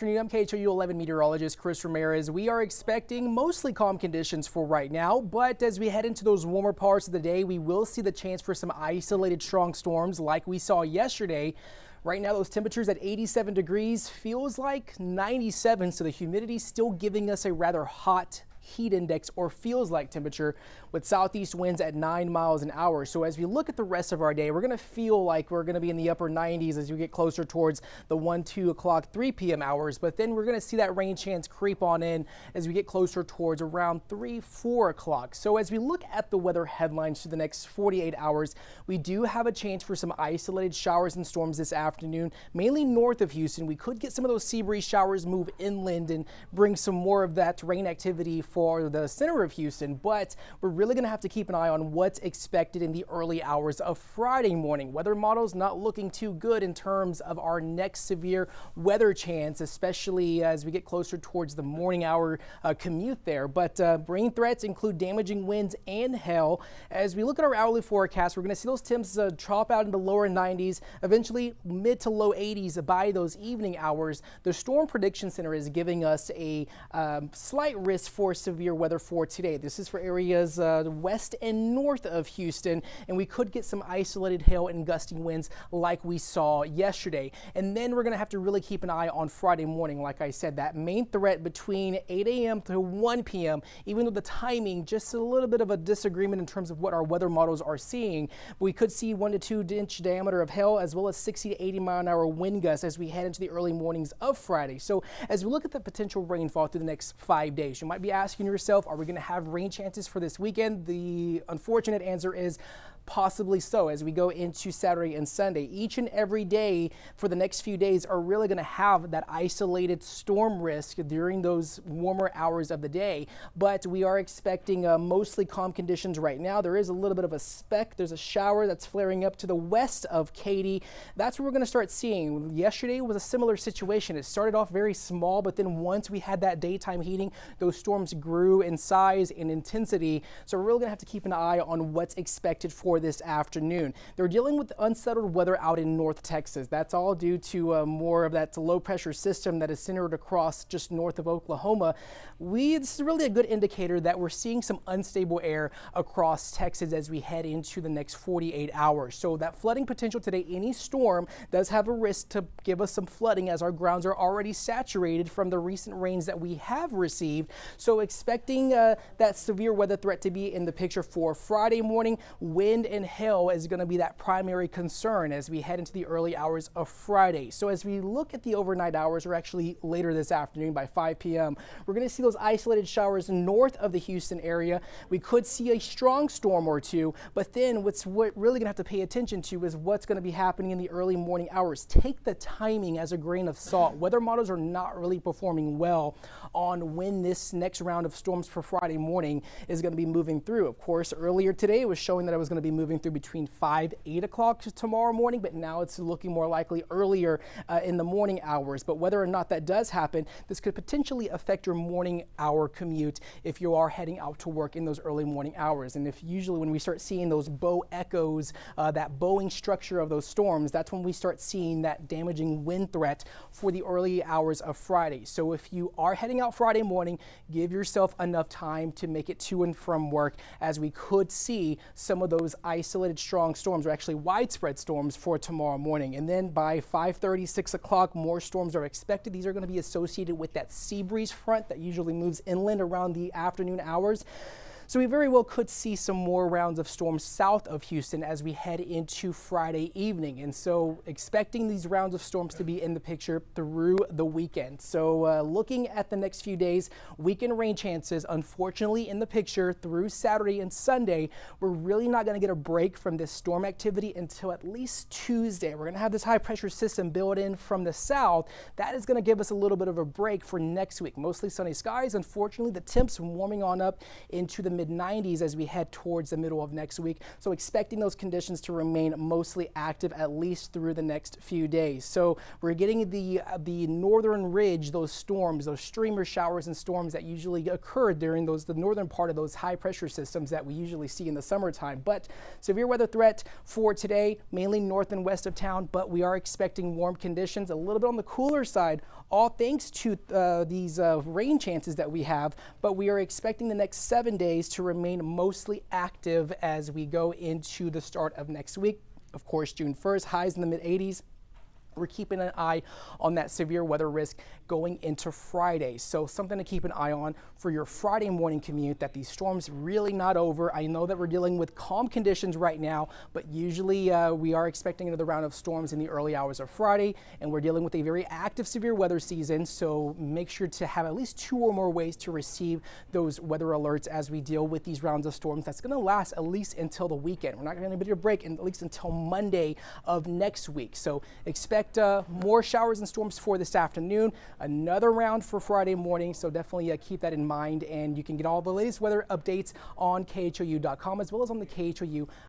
I'm KHOU 11 meteorologist Chris Ramirez. We are expecting mostly calm conditions for right now, but as we head into those warmer parts of the day, we will see the chance for some isolated strong storms like we saw yesterday. Right now, those temperatures at 87 degrees feels like 97, so the humidity still giving us a rather hot heat index or feels like temperature with southeast winds at 9 miles an hour. So as we look at the rest of our day, we're going to feel like we're going to be in the upper 90s as we get closer towards the 1, 2 o'clock, 3 p.m. hours. But then we're going to see that rain chance creep on in as we get closer towards around 3, 4 o'clock. So as we look at the weather headlines for the next 48 hours, we do have a chance for some isolated showers and storms this afternoon, mainly north of Houston. We could get some of those sea breeze showers move inland and bring some more of that rain activity for the center of Houston, but we're really going to have to keep an eye on what's expected in the early hours of Friday morning. Weather models not looking too good in terms of our next severe weather chance, especially as we get closer towards the morning hour commute there. But rain threats include damaging winds and hail. As we look at our hourly forecast, we're going to see those temps chop out in the lower 90s, eventually mid to low 80s by those evening hours. The Storm Prediction Center is giving us a slight risk for severe weather for today. This is for areas west and north of Houston, and we could get some isolated hail and gusting winds like we saw yesterday. And then we're going to have to really keep an eye on Friday morning. Like I said, that main threat between 8 a.m. to 1 p.m., even though the timing, just a little bit of a disagreement in terms of what our weather models are seeing. We could see 1 to 2 inch diameter of hail as well as 60 to 80 mile an hour wind gusts as we head into the early mornings of Friday. So as we look at the potential rainfall through the next 5 days, you might be asking yourself, are we going to have rain chances for this weekend? The unfortunate answer is possibly so as we go into Saturday and Sunday. Each and every day for the next few days are really going to have that isolated storm risk during those warmer hours of the day, but we are expecting mostly calm conditions right now. There is a little bit of a speck. There's a shower that's flaring up to the west of Katy. That's what we're going to start seeing. Yesterday was a similar situation. It started off very small, but then once we had that daytime heating, those storms grew in size and intensity. So we're really going to have to keep an eye on what's expected for this afternoon. They're dealing with unsettled weather out in North Texas. That's all due to more of that low pressure system that is centered across just north of Oklahoma. This is really a good indicator that we're seeing some unstable air across Texas as we head into the next 48 hours. So that flooding potential today, any storm does have a risk to give us some flooding as our grounds are already saturated from the recent rains that we have received. So expecting that severe weather threat to be in the picture for Friday morning. Wind and hail is going to be that primary concern as we head into the early hours of Friday. So as we look at the overnight hours, or actually later this afternoon by 5 p.m., we're going to see those isolated showers north of the Houston area. We could see a strong storm or two, but then what really going to have to pay attention to is what's going to be happening in the early morning hours. Take the timing as a grain of salt. Weather models are not really performing well on when this next round of storms for Friday morning is going to be moving through. Of course, earlier today it was showing that it was going to be moving through between 5, 8 o'clock tomorrow morning, but now it's looking more likely earlier in the morning hours. But whether or not that does happen, this could potentially affect your morning hour commute if you are heading out to work in those early morning hours. And if usually when we start seeing those bow echoes, that bowing structure of those storms, that's when we start seeing that damaging wind threat for the early hours of Friday. So if you are heading out Friday morning, give yourself enough time to make it to and from work, as we could see some of those isolated strong storms, or actually widespread storms, for tomorrow morning. And then by 5:30, 6 o'clock, more storms are expected. These are going to be associated with that sea breeze front that usually moves inland around the afternoon hours. So we very well could see some more rounds of storms south of Houston as we head into Friday evening. And so expecting these rounds of storms to be in the picture through the weekend. So looking at the next few days, weekend rain chances, unfortunately, in the picture through Saturday and Sunday. We're really not going to get a break from this storm activity until at least Tuesday. We're going to have this high pressure system built in from the south. That is going to give us a little bit of a break for next week. Mostly sunny skies. Unfortunately, the temps warming on up into the mid-90s as we head towards the middle of next week. So expecting those conditions to remain mostly active at least through the next few days. So we're getting the northern ridge, those storms, those streamer showers and storms that usually occur during the northern part of those high pressure systems that we usually see in the summertime. But severe weather threat for today, mainly north and west of town, but we are expecting warm conditions, a little bit on the cooler side, all thanks to these rain chances that we have. But we are expecting the next 7 days to remain mostly active as we go into the start of next week. Of course, June 1st, highs in the mid-80s. We're keeping an eye on that severe weather risk going into Friday. So something to keep an eye on for your Friday morning commute, that these storms really not over. I know that we're dealing with calm conditions right now, but usually we are expecting another round of storms in the early hours of Friday, and we're dealing with a very active severe weather season. So make sure to have at least 2 or more ways to receive those weather alerts as we deal with these rounds of storms. That's going to last at least until the weekend. We're not going to get a break at least until Monday of next week. So expect more showers and storms for this afternoon, another round for Friday morning. So definitely keep that in mind, and you can get all the latest weather updates on KHOU.com as well as on the KHOU